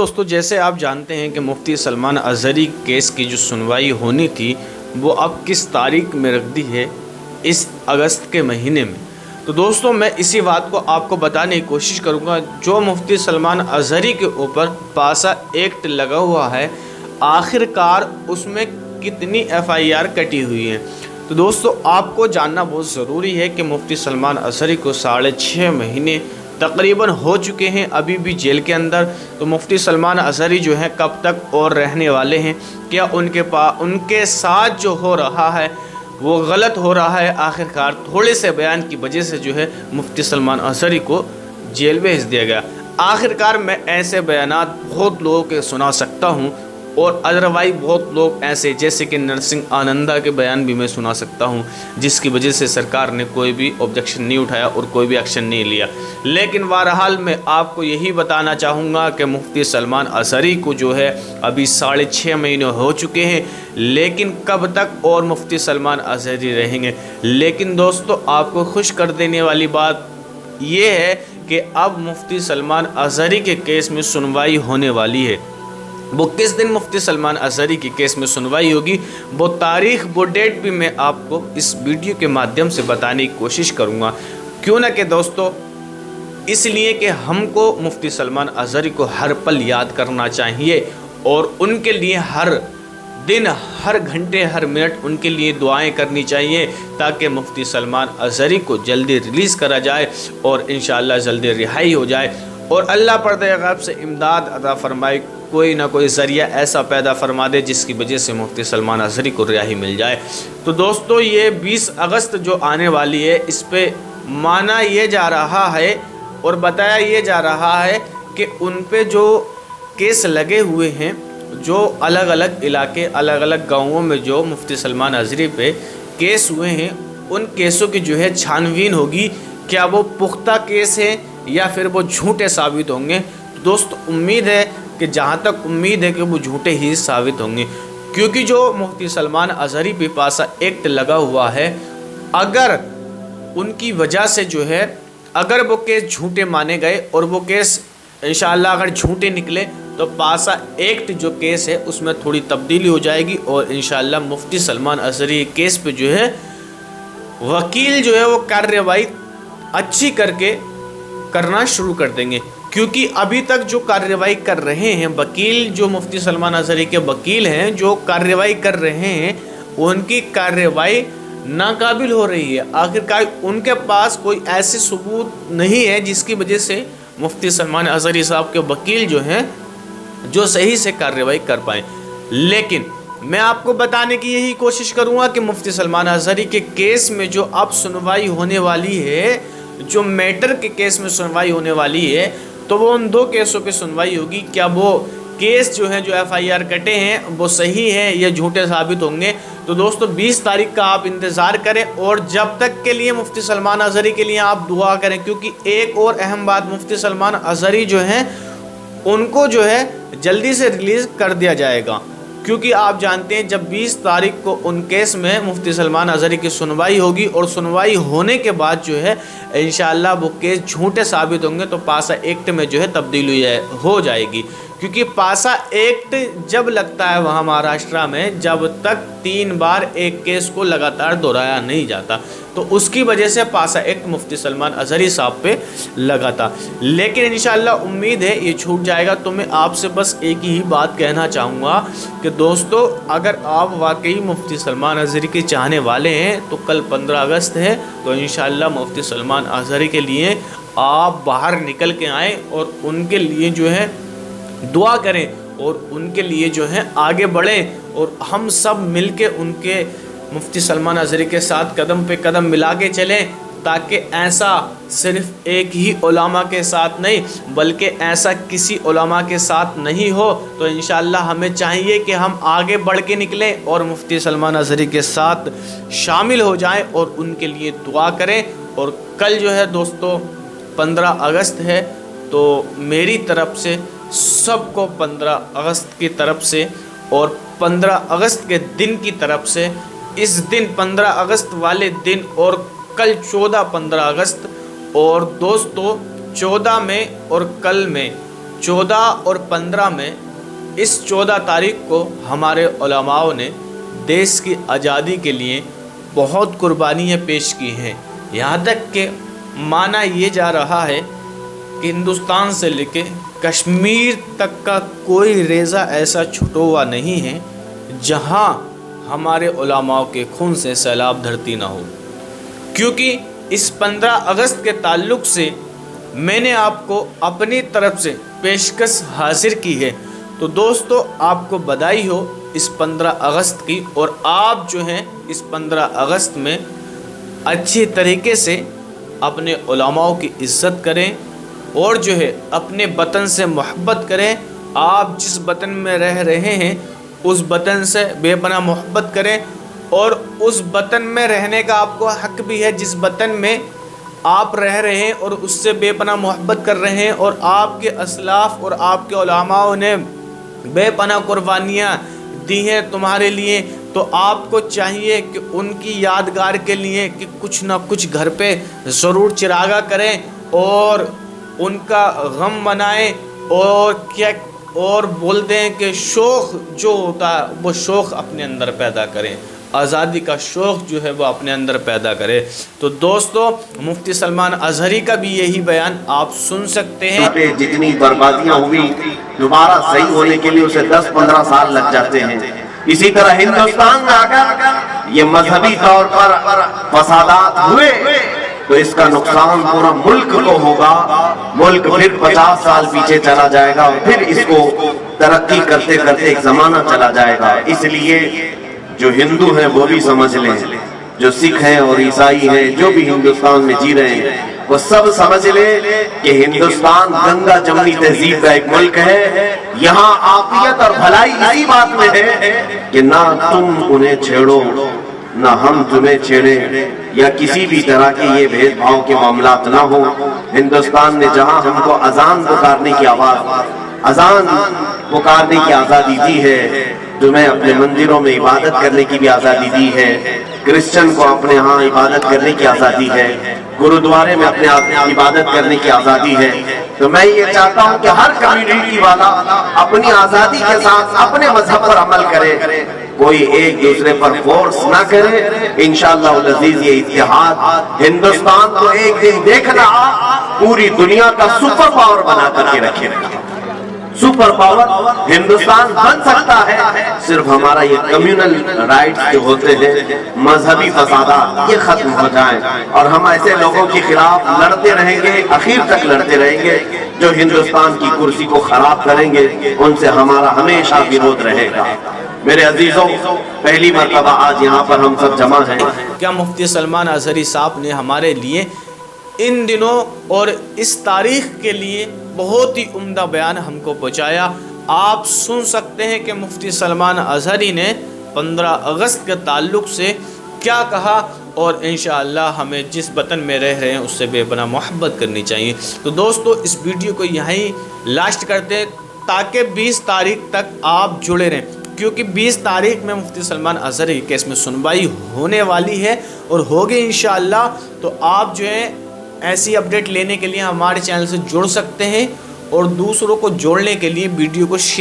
दोस्तों, जैसे आप जानते हैं कि मुफ्ती सलमान अज़हरी केस की जो सुनवाई होनी थी वो अब किस तारीख में रख दी है, इस अगस्त के महीने में। तो दोस्तों, मैं इसी बात को आपको बताने की कोशिश करूंगा। जो मुफ्ती सलमान अज़हरी के ऊपर पासा एक्ट लगा हुआ है, आखिरकार उसमें कितनी FIR कटी हुई है। तो दोस्तों, आपको जानना बहुत ज़रूरी है कि मुफ्ती सलमान अज़हरी को 6.5 महीने तकरीबन हो चुके हैं अभी भी जेल के अंदर। तो मुफ्ती सलमान अज़हरी जो हैं कब तक और रहने वाले हैं? क्या उनके साथ जो हो रहा है वो गलत हो रहा है? आखिरकार थोड़े से बयान की वजह से जो है मुफ्ती सलमान अज़हरी को जेल भेज दिया गया। आखिरकार मैं ऐसे बयानात बहुत लोगों के सुना सकता हूँ और अदरवाइज बहुत लोग ऐसे, जैसे कि नरसिंह आनंदा के बयान भी मैं सुना सकता हूं, जिसकी वजह से सरकार ने कोई भी ऑब्जेक्शन नहीं उठाया और कोई भी एक्शन नहीं लिया। लेकिन बहरहाल मैं आपको यही बताना चाहूँगा कि मुफ्ती सलमान अज़हरी को जो है अभी 6.5 महीने हो चुके हैं, लेकिन कब तक और मुफ्ती सलमान अज़हरी रहेंगे। लेकिन दोस्तों, आपको खुश कर देने वाली बात ये है कि अब मुफ्ती सलमान अज़हरी के केस में सुनवाई होने वाली है। वो किस दिन मुफ्ती सलमान अज़हरी की केस में सुनवाई होगी, वो तारीख, वो डेट भी मैं आपको इस वीडियो के माध्यम से बताने की कोशिश करूँगा। क्यों ना कि दोस्तों, इसलिए कि हमको मुफ्ती सलमान अज़हरी को हर पल याद करना चाहिए और उनके लिए हर दिन, हर घंटे, हर मिनट उनके लिए दुआएं करनी चाहिए, ताकि मुफ्ती सलमान अज़हरी को जल्दी रिलीज़ करा जाए और इंशाअल्लाह जल्दी रिहाई हो जाए और अल्लाह परवरदिगार से इमदाद अता फरमाए, कोई ना कोई ज़रिया ऐसा पैदा फरमा दे जिसकी वजह से मुफ्ती सलमान अज़हरी को रिहाई मिल जाए। तो दोस्तों, ये 20 अगस्त जो आने वाली है, इस पे माना ये जा रहा है और बताया ये जा रहा है कि उन पे जो केस लगे हुए हैं, जो अलग अलग इलाके, अलग अलग गाँवों में जो मुफ्ती सलमान अज़हरी पे केस हुए हैं, उन केसों की जो है छानबीन होगी। क्या वो पुख्ता केस है या फिर वो झूठे साबित होंगे? तो दोस्तों, उम्मीद है कि जहाँ तक उम्मीद है कि वो झूठे ही साबित होंगे, क्योंकि जो मुफ्ती सलमान अज़हरी पे पासा एक्ट लगा हुआ है, अगर उनकी वजह से जो है, अगर वो केस झूठे माने गए और वो केस इंशाअल्लाह अगर झूठे निकले, तो पासा एक्ट जो केस है उसमें थोड़ी तब्दीली हो जाएगी और इंशाअल्लाह मुफ्ती सलमान अज़हरी केस पे जो है वकील जो है वो कार्रवाई अच्छी करके करना शुरू कर देंगे। क्योंकि अभी तक जो कार्रवाई कर रहे हैं वकील, जो मुफ्ती सलमान अज़हरी के वकील हैं, जो कार्रवाई कर रहे हैं, उनकी कार्रवाई नाकाबिल हो रही है। आखिरकार उनके पास कोई ऐसे सबूत नहीं है जिसकी वजह से मुफ्ती सलमान अज़हरी साहब के वकील जो हैं जो सही से कार्रवाई कर पाएँ। लेकिन मैं आपको बताने की यही कोशिश करूँगा कि मुफ्ती सलमान अज़हरी के केस में जो अब सुनवाई होने वाली है, जो मैटर के केस में सुनवाई होने वाली है, तो वो उन 2 केसों पे सुनवाई होगी। क्या वो केस जो है, जो FIR कटे हैं, वो सही है या झूठे साबित होंगे? तो दोस्तों, 20 तारीख का आप इंतज़ार करें और जब तक के लिए मुफ्ती सलमान अज़हरी के लिए आप दुआ करें। क्योंकि एक और अहम बात, मुफ्ती सलमान अज़हरी जो हैं उनको जो है जल्दी से रिलीज़ कर दिया जाएगा, क्योंकि आप जानते हैं जब 20 तारीख को उन केस में मुफ्ती सलमान अज़हरी की सुनवाई होगी और सुनवाई होने के बाद जो है इंशाअल्लाह वो केस झूठे साबित होंगे तो पासा एक्ट में जो है तब्दीली हो जाएगी। क्योंकि पासा एक्ट जब लगता है वहाँ महाराष्ट्र में, जब तक 3 बार एक केस को लगातार दोहराया नहीं जाता, तो उसकी वजह से पासा एक्ट मुफ्ती सलमान अज़हरी साहब पे लगा था। लेकिन इंशाअल्लाह उम्मीद है ये छूट जाएगा। तो मैं आपसे बस एक ही बात कहना चाहूँगा कि दोस्तों, अगर आप वाकई मुफ्ती सलमान अज़हरी के चाहने वाले हैं तो कल 15 अगस्त है, तो इंशाअल्लाह मुफ्ती सलमान अज़हरी के लिए आप बाहर निकल के आएँ और उनके लिए जो है दुआ करें और उनके लिए जो है आगे बढ़ें और हम सब मिलके उनके मुफ्ती सलमान अज़हरी के साथ कदम पे कदम मिला के चलें, ताकि ऐसा सिर्फ एक ही उलमा के साथ नहीं बल्कि ऐसा किसी उलमा के साथ नहीं हो। तो इंशाअल्लाह हमें चाहिए कि हम आगे बढ़ के निकलें और मुफ्ती सलमान अज़हरी के साथ शामिल हो जाएं और उनके लिए दुआ करें। और कल जो है दोस्तों 15 अगस्त है, तो मेरी तरफ से सबको 15 अगस्त की तरफ से और 15 अगस्त के दिन की तरफ से, इस दिन 15 अगस्त वाले दिन और कल 14 15 अगस्त, और दोस्तों 14 में और कल में 14 اور 15 میں اس 14 تاریخ کو ہمارے علماؤں نے دیش کی آزادی کے لیے بہت قربانیاں پیش کی ہیں، یہاں تک کہ مانا یہ جا رہا ہے کہ ہندوستان سے لے کے کشمیر تک کا کوئی ریزہ ایسا چھٹا ہوا نہیں ہے جہاں ہمارے علماء کے خون سے سیلاب دھرتی نہ ہو۔ کیونکہ اس 15 اگست کے تعلق سے میں نے آپ کو اپنی طرف سے پیشکش حاضر کی ہے، تو دوستو آپ کو بدائی ہو اس 15 اگست کی، اور آپ جو ہیں اس 15 اگست میں اچھی طریقے سے اپنے علماء کی عزت کریں اور جو ہے اپنے وطن سے محبت کریں۔ آپ جس وطن میں رہ رہے ہیں اس وطن سے بے پناہ محبت کریں، اور اس وطن میں رہنے کا آپ کو حق بھی ہے جس وطن میں آپ رہ رہے ہیں اور اس سے بے پناہ محبت کر رہے ہیں، اور آپ کے اسلاف اور آپ کے علماء نے بے پناہ قربانیاں دی ہیں تمہارے لیے، تو آپ کو چاہیے کہ ان کی یادگار کے لیے کہ کچھ نہ کچھ گھر پہ ضرور چراغا کریں اور ان کا غم منائیں، اور بولتے ہیں کہ شوق جو ہوتا ہے وہ شوق اپنے اندر پیدا کریں، آزادی کا شوق جو ہے وہ اپنے اندر پیدا کرے۔ تو دوستو مفتی سلمان اظہری کا بھی یہی بیان آپ سن سکتے ہیں۔ جتنی بربادیاں ہوئی دوبارہ صحیح ہونے کے لیے اسے 10-15 سال لگ جاتے ہیں۔ اسی طرح ہندوستان میں اگر یہ مذہبی طور پر فسادات ہوئے تو اس کا نقصان پورا ملک کو ہوگا، ملک پھر 50 سال پیچھے چلا جائے گا، اور پھر اس کو ترقی کرتے کرتے ایک زمانہ چلا جائے گا۔ اس لیے جو ہندو ہیں وہ بھی سمجھ لیں، جو سکھ ہیں اور عیسائی ہیں جو بھی ہندوستان میں جی رہے ہیں وہ سب سمجھ لیں کہ ہندوستان گنگا جمنی تہذیب کا ایک ملک ہے۔ یہاں عافیت اور بھلائی اسی بات میں ہے کہ نہ تم انہیں چھیڑو نہ ہم تمہیں چھیڑیں، یا کسی بھی طرح کے یہ بھید بھاؤ کے معاملات نہ ہو۔ ہندوستان نے جہاں ہم کو اذان پکارنے کی اذان پکارنے کی آزادی دی ہے، تمہیں اپنے مندروں میں عبادت کرنے کی بھی آزادی دی ہے، کرسچن کو اپنے ہاں عبادت کرنے کی آزادی ہے، گرودوارے میں اپنے عبادت کرنے کی آزادی ہے۔ تو میں یہ چاہتا ہوں کہ ہر کمیونٹی والا اپنی آزادی کے ساتھ اپنے مذہب پر عمل کرے، کوئی ایک دوسرے پر فورس نہ کرے۔ انشاءاللہ العزیز یہ اتحاد ہندوستان کو ایک دن دیکھنا پوری دنیا کا سپر پاور بنا کر کے رکھے گا۔ سپر پاور ہندوستان بن سکتا ہے صرف ہمارا یہ کمیونل رائٹس جو ہوتے ہیں، مذہبی فسادات یہ ختم ہو جائیں، اور ہم ایسے لوگوں کے خلاف لڑتے رہیں گے، اخیر تک لڑتے رہیں گے جو ہندوستان کی کرسی کو خراب کریں گے، ان سے ہمارا ہمیشہ وروध رہے گا۔ میرے عزیزوں، پہلی مرتبہ آج یہاں پر ہم سب جمع ہیں۔ کیا مفتی سلمان اظہری صاحب نے ہمارے لیے ان دنوں اور اس تاریخ کے لیے بہت ہی عمدہ بیان ہم کو پہنچایا۔ آپ سن سکتے ہیں کہ مفتی سلمان اظہری نے 15 اگست کے تعلق سے کیا کہا، اور انشاءاللہ ہمیں جس وطن میں رہ رہے ہیں اس سے بے پناہ محبت کرنی چاہیے۔ تو دوستو اس ویڈیو کو یہیں لاسٹ کرتے ہیں تاکہ 20 تاریخ تک آپ جڑے رہیں، کیونکہ 20 تاریخ میں مفتی سلمان اظہری کیس میں سنوائی ہونے والی ہے اور ہوگی انشاءاللہ۔ تو آپ جو ہیں ایسی اپڈیٹ لینے کے لیے ہمارے چینل سے جڑ سکتے ہیں، اور دوسروں کو جوڑنے کے لیے ویڈیو کو شیئر